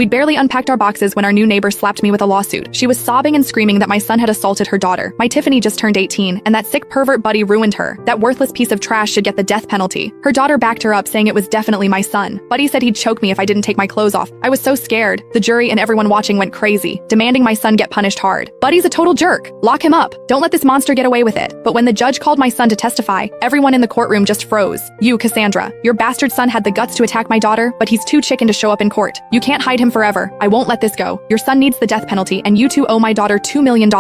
We'd barely unpacked our boxes when our new neighbor slapped me with a lawsuit. She was sobbing and screaming that my son had assaulted her daughter. My Tiffany just turned 18, and that sick pervert Buddy ruined her. That worthless piece of trash should get the death penalty. Her daughter backed her up, saying it was definitely my son. Buddy said he'd choke me if I didn't take my clothes off. I was so scared. The jury and everyone watching went crazy, demanding my son get punished hard. Buddy's a total jerk. Lock him up. Don't let this monster get away with it. But when the judge called my son to testify, everyone in the courtroom just froze. You, Cassandra, your bastard son had the guts to attack my daughter, but he's too chicken to show up in court. You can't hide him forever. I won't let this go. Your son needs the death penalty, and you two owe my daughter $2 million.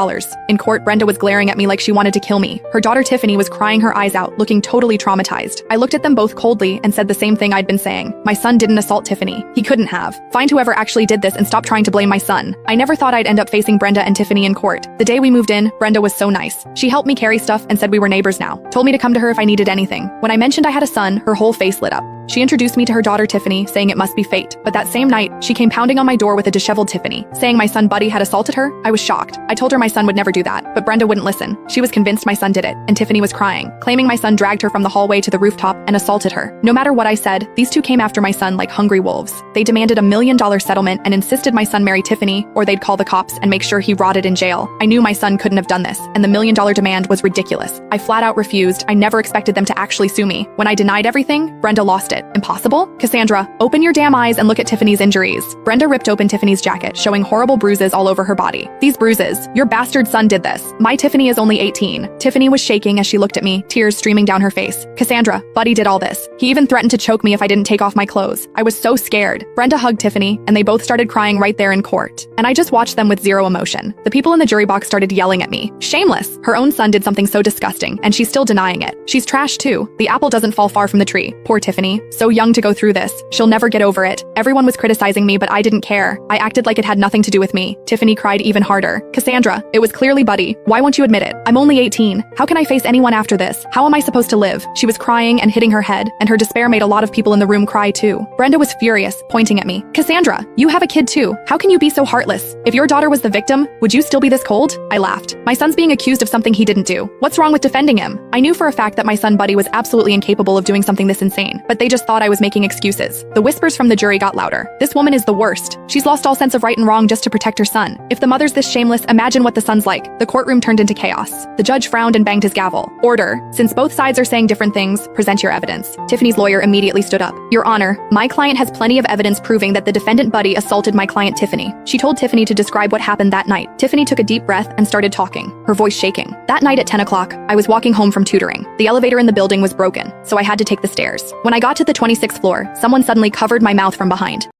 In court, Brenda was glaring at me like she wanted to kill me. Her daughter Tiffany was crying her eyes out, looking totally traumatized. I looked at them both coldly and said the same thing I'd been saying. My son didn't assault Tiffany. He couldn't have. Find whoever actually did this and stop trying to blame my son. I never thought I'd end up facing Brenda and Tiffany in court. The day we moved in, Brenda was so nice. She helped me carry stuff and said we were neighbors now. Told me to come to her if I needed anything. When I mentioned I had a son, her whole face lit up. She introduced me to her daughter Tiffany, saying it must be fate. But that same night, she came pounding on my door with a disheveled Tiffany, saying my son Buddy had assaulted her. I was shocked. I told her my son would never do that, but Brenda wouldn't listen. She was convinced my son did it, and Tiffany was crying, claiming my son dragged her from the hallway to the rooftop and assaulted her. No matter what I said, these two came after my son like hungry wolves. They demanded $1 million settlement and insisted my son marry Tiffany, or they'd call the cops and make sure he rotted in jail. I knew my son couldn't have done this, and the $1 million demand was ridiculous. I flat out refused. I never expected them to actually sue me. When I denied everything, Brenda lost it. Impossible? Cassandra, open your damn eyes and look at Tiffany's injuries. Brenda ripped open Tiffany's jacket, showing horrible bruises all over her body. These bruises, your bastard son did this. My Tiffany is only 18. Tiffany was shaking as she looked at me, tears streaming down her face. Cassandra, Buddy did all this. He even threatened to choke me if I didn't take off my clothes. I was so scared. Brenda hugged Tiffany, and they both started crying right there in court. And I just watched them with zero emotion. The people in the jury box started yelling at me. Shameless. Her own son did something so disgusting, and she's still denying it. She's trash too. The apple doesn't fall far from the tree. Poor Tiffany. So young to go through this. She'll never get over it. Everyone was criticizing me, but I didn't care. I acted like it had nothing to do with me. Tiffany cried even harder. Cassandra, it was clearly Buddy. Why won't you admit it? I'm only 18. How can I face anyone after this? How am I supposed to live? She was crying and hitting her head, and her despair made a lot of people in the room cry too. Brenda was furious, pointing at me. Cassandra, you have a kid too. How can you be so heartless? If your daughter was the victim, would you still be this cold? I laughed. My son's being accused of something he didn't do. What's wrong with defending him? I knew for a fact that my son Buddy was absolutely incapable of doing something this insane, but they just thought I was making excuses. The whispers from the jury got louder. This woman is the worst. She's lost all sense of right and wrong just to protect her son. If the mother's this shameless, imagine what the son's like. The courtroom turned into chaos. The judge frowned and banged his gavel. Order. Since both sides are saying different things, present your evidence. Tiffany's lawyer immediately stood up. Your Honor, my client has plenty of evidence proving that the defendant Buddy assaulted my client Tiffany. She told Tiffany to describe what happened that night. Tiffany took a deep breath and started talking, her voice shaking. That night at 10 o'clock, I was walking home from tutoring. The elevator in the building was broken, so I had to take the stairs. When I got to the 26th floor, someone suddenly covered my mouth from behind.